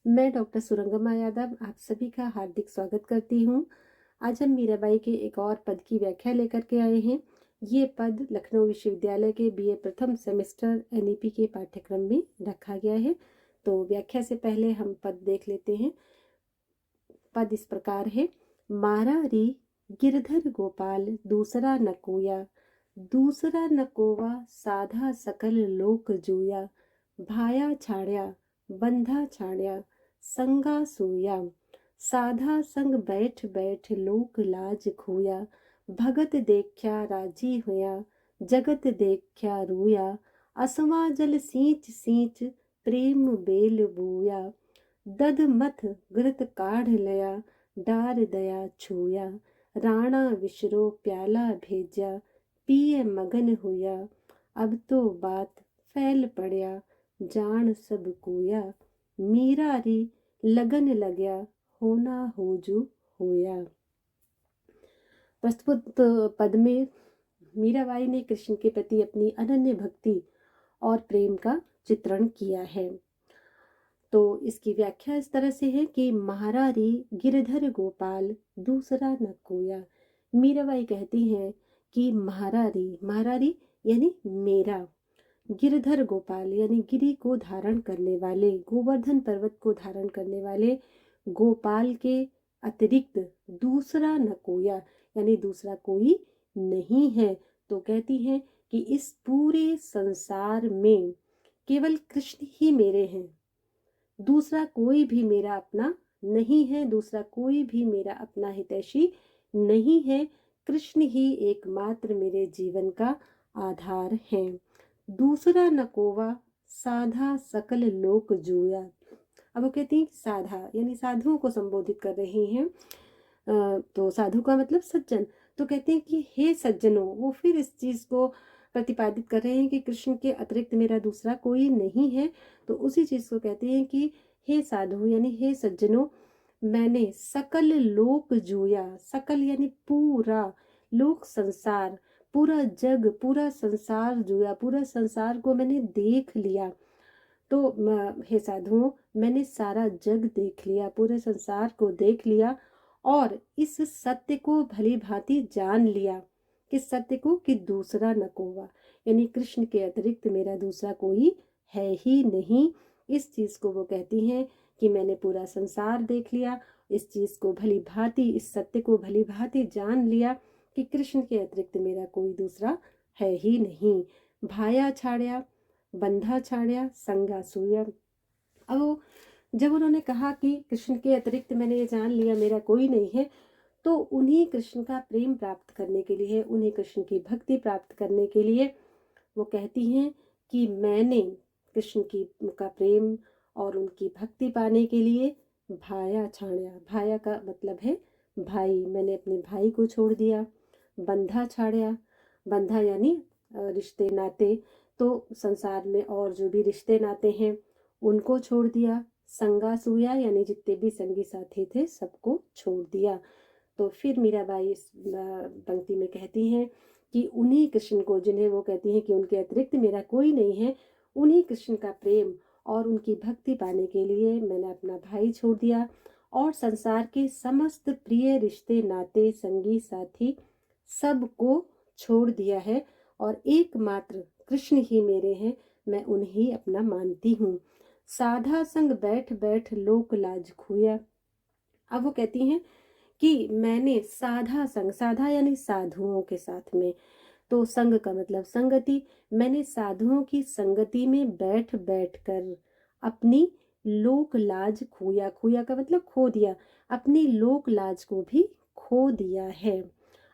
मैं डॉक्टर सुरंगमा यादव आप सभी का हार्दिक स्वागत करती हूँ। आज हम मीराबाई के एक और पद की व्याख्या लेकर के आए हैं। ये पद लखनऊ विश्वविद्यालय के बीए प्रथम सेमेस्टर एनईपी के पाठ्यक्रम में रखा गया है। तो व्याख्या से पहले हम पद देख लेते हैं। पद इस प्रकार है। मारा री गिरधर गोपाल दूसरा न कोया, दूसरा न कोवा साधा सकल लोक जोया, भाया छाड़या बंधा छाड़या संगा सोया, साधा संग बैठ बैठ लोक लाज खोया, भगत देखया राजी होया, जगत देखया रोया, असवा जल सींच सींच प्रेम बेल बोया, दध मथ घृत काढ़ लया, डार दया छूया, राणा विशरो प्याला भेजा, पिए मगन होया, अब तो बात फैल पड़या, जान सब कोया, मीरा री लगन लगया, होना हो जो होया। प्रस्तुत पद में मीराबाई ने कृष्ण के प्रति अपनी अनन्य भक्ति और प्रेम का चित्रण किया है। तो इसकी व्याख्या इस तरह से है कि महारारी गिरधर गोपाल दूसरा न कोया। मीराबाई कहती हैं कि महारारी यानी मेरा, गिरधर गोपाल यानी गिरी को धारण करने वाले, गोवर्धन पर्वत को धारण करने वाले गोपाल के अतिरिक्त दूसरा न कोया यानी दूसरा कोई नहीं है। तो कहती हैं कि इस पूरे संसार में केवल कृष्ण ही मेरे हैं, दूसरा कोई भी मेरा अपना नहीं है, दूसरा कोई भी मेरा अपना हितैषी नहीं है। कृष्ण ही एकमात्र मेरे जीवन का आधार है। दूसरा न कोवा साधा सकल लोक जोया। अब वो कहती हैं साधा यानी साधुओं को संबोधित कर रही हैं। तो साधु का मतलब सज्जन। तो कहते हैं कि हे सज्जनों, वो फिर इस चीज को प्रतिपादित कर रहे हैं कि कृष्ण के अतिरिक्त मेरा दूसरा कोई नहीं है। तो उसी चीज को कहते हैं कि हे साधु यानी हे सज्जनों, मैंने सकल लोक जोया, सकल यानी पूरा, लोक संसार, पूरा जग, पूरा संसार जोया, पूरा संसार को मैंने देख लिया। तो हे साधुओं, मैंने सारा जग देख लिया, पूरे संसार को देख लिया और इस सत्य को भली भांति जान लिया। किस सत्य को? कि दूसरा न कोवा यानी कृष्ण के अतिरिक्त मेरा दूसरा कोई है ही नहीं। इस चीज को वो कहती हैं कि मैंने पूरा संसार देख लिया, इस चीज को भली भांति, इस सत्य को भली भांति जान लिया कि कृष्ण के अतिरिक्त मेरा कोई दूसरा है ही नहीं। भाया छाड़या बंधा छाड़या संगा सोया। अब जब उन्होंने कहा कि कृष्ण के अतिरिक्त मैंने ये जान लिया मेरा कोई नहीं है, तो उन्हीं कृष्ण का प्रेम प्राप्त करने के लिए, उन्हीं कृष्ण की भक्ति प्राप्त करने के लिए वो कहती हैं कि मैंने कृष्ण की का प्रेम और उनकी भक्ति पाने के लिए भाया छाड़या। भाया का मतलब है भाई, मैंने अपने भाई को छोड़ दिया। बंधा छाड़या, बंधा यानी रिश्ते नाते, तो संसार में और जो भी रिश्ते नाते हैं उनको छोड़ दिया। संगा सूया यानी जितने भी संगी साथी थे सबको छोड़ दिया। तो फिर मीराबाई इस पंक्ति में कहती हैं कि उन्हीं कृष्ण को, जिन्हें वो कहती हैं कि उनके अतिरिक्त मेरा कोई नहीं है, उन्हीं कृष्ण का प्रेम और उनकी भक्ति पाने के लिए मैंने अपना भाई छोड़ दिया और संसार के समस्त प्रिय रिश्ते नाते संगी साथी सबको छोड़ दिया है और एकमात्र कृष्ण ही मेरे हैं, मैं उन्हीं अपना मानती हूँ। साधा संग बैठ बैठ लोक लाज खोया। अब वो कहती हैं कि मैंने साधा संग, साधा यानी साधुओं के साथ में, तो संग का मतलब संगति, मैंने साधुओं की संगति में बैठ बैठ कर अपनी लोक लाज खोया। खोया का मतलब खो दिया, अपनी लोक लाज को भी खो दिया है।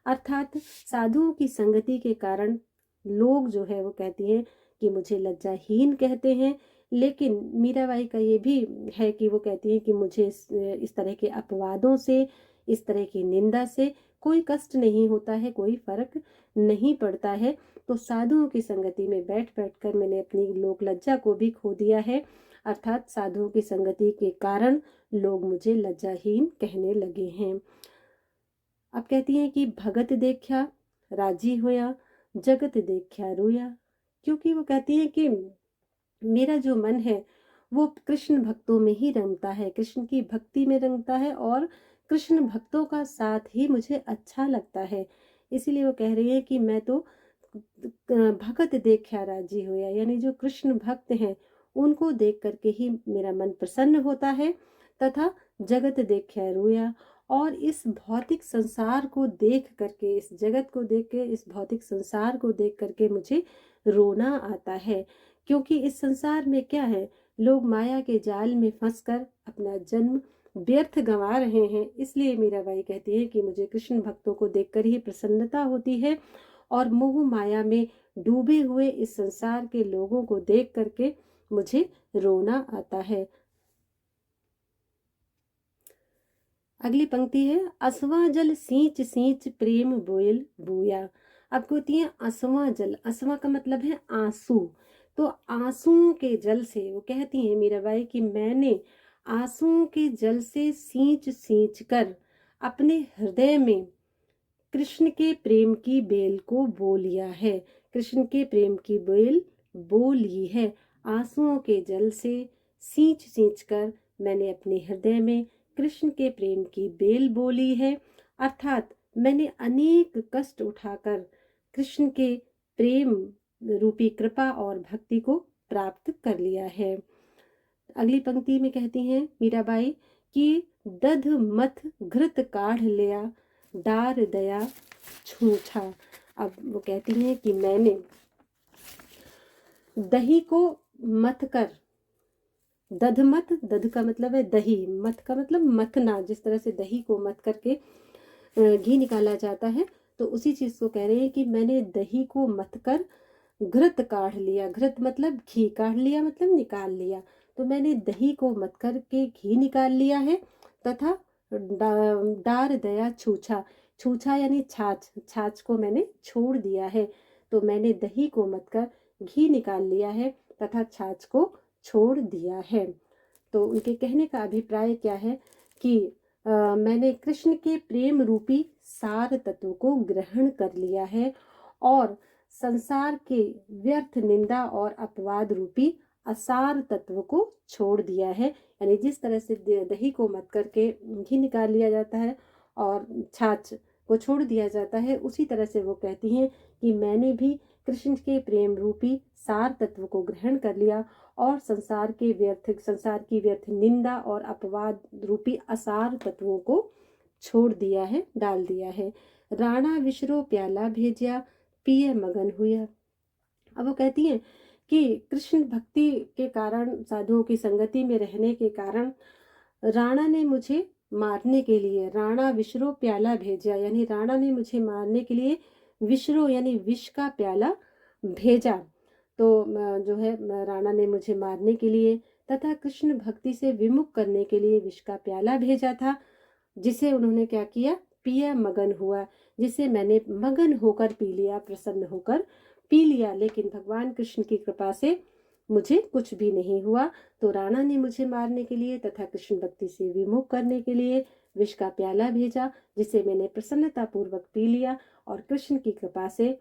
अर्थात साधुओं की संगति के कारण लोग जो है वो कहती हैं कि मुझे लज्जाहीन कहते हैं, लेकिन मीराबाई का ये भी है कि वो कहती हैं कि मुझे इस तरह के अपवादों से, इस तरह की निंदा से कोई कष्ट नहीं होता है, कोई फर्क नहीं पड़ता है। तो साधुओं की संगति में बैठ बैठ कर मैंने अपनी लोक लज्जा को भी खो दिया है। अर्थात साधुओं की संगति के कारण लोग मुझे लज्जाहीन कहने लगे हैं। अब कहती हैं कि भगत देखा राजी होया, जगत देखा रोया। क्योंकि वो कहती हैं कि मेरा जो मन है वो कृष्ण भक्तों में ही रंगता है, कृष्ण की भक्ति में रंगता है और कृष्ण भक्तों का साथ ही मुझे अच्छा लगता है। इसीलिए वो कह रही है कि मैं तो भगत देखा राजी होया, यानी जो कृष्ण भक्त हैं उनको देख करके ही मेरा मन प्रसन्न होता है, तथा जगत देखा रोया, और इस भौतिक संसार को देख करके, इस जगत को देख के, इस भौतिक संसार को देख करके मुझे रोना आता है। क्योंकि इस संसार में क्या है, लोग माया के जाल में फंसकर अपना जन्म व्यर्थ गंवा रहे हैं। इसलिए मीराबाई कहती है कि मुझे कृष्ण भक्तों को देखकर ही प्रसन्नता होती है, और मोह माया में डूबे हुए इस संसार के लोगों को देख करके मुझे रोना आता है। अगली पंक्ति है, असवा जल सींच सींच प्रेम बोयल बोया। अब कहती है असवा जल, असवा का मतलब है आंसू। तो आंसुओं के जल से वो कहती है मीराबाई कि मैंने आंसुओं के जल से सींच सींच कर अपने हृदय में कृष्ण के प्रेम की बेल को बो लिया है, कृष्ण के प्रेम की बेल बो ली है। आंसुओं के जल से सींच सींच कर मैंने अपने हृदय में कृष्ण के प्रेम की बेल बो ली है, अर्थात मैंने अनेक कष्ट उठाकर कृष्ण के प्रेम रूपी कृपा और भक्ति को प्राप्त कर लिया है। अगली पंक्ति में कहती हैं मीराबाई कि दध मथ घृत काढ़ लिया डार दया छूछा। अब वो कहती हैं कि मैंने दही को मथ कर, दध मथ, दध का मतलब है दही, मथ का मतलब मथना, जिस तरह से दही को मथ करके घी निकाला जाता है, तो उसी चीज को कह रहे हैं कि मैंने दही को मथ कर घृत काढ़ लिया। घृत मतलब घी, काढ़ लिया मतलब निकाल लिया। तो मैंने दही को मथ कर के घी निकाल लिया है, तथा डार दया छूछा, छूछा यानी छाछ, छाछ को मैंने छोड़ दिया है। तो मैंने दही को मथ कर घी निकाल लिया है तथा छाछ को छोड़ दिया है। तो उनके कहने का अभिप्राय क्या है कि मैंने कृष्ण के प्रेम रूपी सार तत्व को ग्रहण कर लिया है और संसार के व्यर्थ निंदा और अपवाद रूपी असार तत्व को छोड़ दिया है। यानी जिस तरह से दही को मत करके घी निकाल लिया जाता है और छाछ को छोड़ दिया जाता है, उसी तरह से वो कहती हैं कि मैंने भी कृष्ण के प्रेम रूपी सार तत्व को ग्रहण कर लिया और संसार की व्यर्थ निंदा और अपवाद रूपी असार तत्वों को छोड़ दिया है, डाल दिया है। राणा विश्रो प्याला भेजिया पिए मगन हुआ। अब वो कहती हैं कि कृष्ण भक्ति के कारण, साधुओं की संगति में रहने के कारण राणा ने मुझे मारने के लिए, राणा विश्रो प्याला भेजा, यानी राणा ने मुझे मारने के लिए विश्रो यानी विष का प्याला भेजा। तो जो है राणा ने मुझे मारने के लिए तथा कृष्ण भक्ति से विमुख करने के लिए विष का प्याला भेजा था, जिसे उन्होंने क्या किया, पिया मगन हुआ, जिसे मैंने मगन होकर पी लिया, प्रसन्न होकर पी लिया। लेकिन भगवान कृष्ण की कृपा से मुझे कुछ भी नहीं हुआ। तो राणा ने मुझे मारने के लिए तथा कृष्ण भक्ति से विमुख करने के लिए विष का प्याला भेजा, जिसे मैंने प्रसन्नता पूर्वक पी लिया और कृष्ण की कृपा से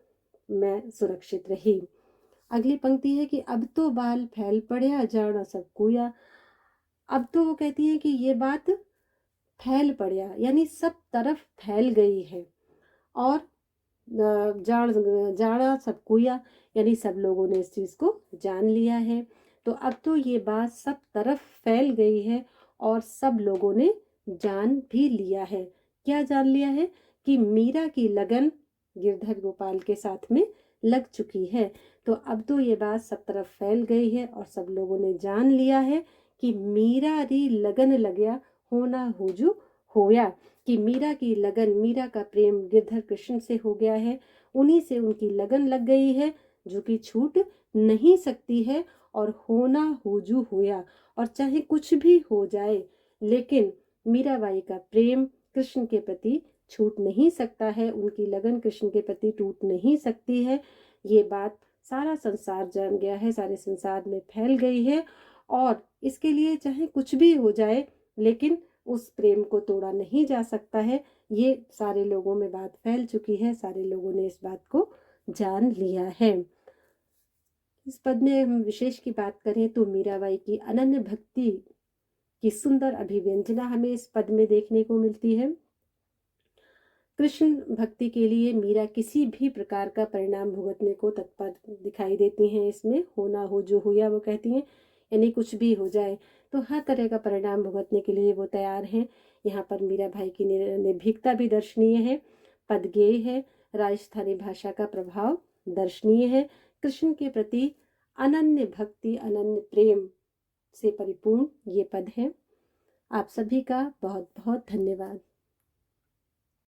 मैं सुरक्षित रही। अगली पंक्ति है कि अब तो बाल फैल पड़या जाना सब कोया। अब तो वो कहती है कि ये बात फैल पड़या यानी सब तरफ फैल गई है, और जाना सब कोया यानी सब लोगों ने इस चीज को जान लिया है। तो अब तो ये बात सब तरफ फैल गई है और सब लोगों ने जान भी लिया है। क्या जान लिया है? कि मीरा की लगन गिरधर गोपाल के साथ में लग चुकी है। तो अब तो ये बात सब तरफ फैल गई है और सब लोगों ने जान लिया है कि मीरा री लगन लग्या होना होजू होया, कि मीरा की लगन, मीरा का प्रेम गिरधर कृष्ण से हो गया है, उन्हीं से उनकी लगन लग गई है जो कि छूट नहीं सकती है, और होना होजू होया, और चाहे कुछ भी हो जाए लेकिन मीराबाई का प्रेम कृष्ण के प्रति छूट नहीं सकता है, उनकी लगन कृष्ण के प्रति टूट नहीं सकती है। ये बात सारा संसार जान गया है, सारे संसार में फैल गई है, और इसके लिए चाहे कुछ भी हो जाए लेकिन उस प्रेम को तोड़ा नहीं जा सकता है। ये सारे लोगों में बात फैल चुकी है, सारे लोगों ने इस बात को जान लिया है। इस पद में हम विशेष की बात करें तो मीराबाई की अनन्य भक्ति की सुंदर अभिव्यंजना हमें इस पद में देखने को मिलती है। कृष्ण भक्ति के लिए मीरा किसी भी प्रकार का परिणाम भुगतने को तत्पर दिखाई देती हैं। इसमें होना हो जो हुआ वो कहती हैं, यानी कुछ भी हो जाए तो हर तरह का परिणाम भुगतने के लिए वो तैयार हैं। यहाँ पर मीरा भाई की निर्भीकता भी दर्शनीय है। पद गेय है, राजस्थानी भाषा का प्रभाव दर्शनीय है। कृष्ण के प्रति अनन्य भक्ति, अनन्य प्रेम से परिपूर्ण ये पद है। आप सभी का बहुत बहुत धन्यवाद।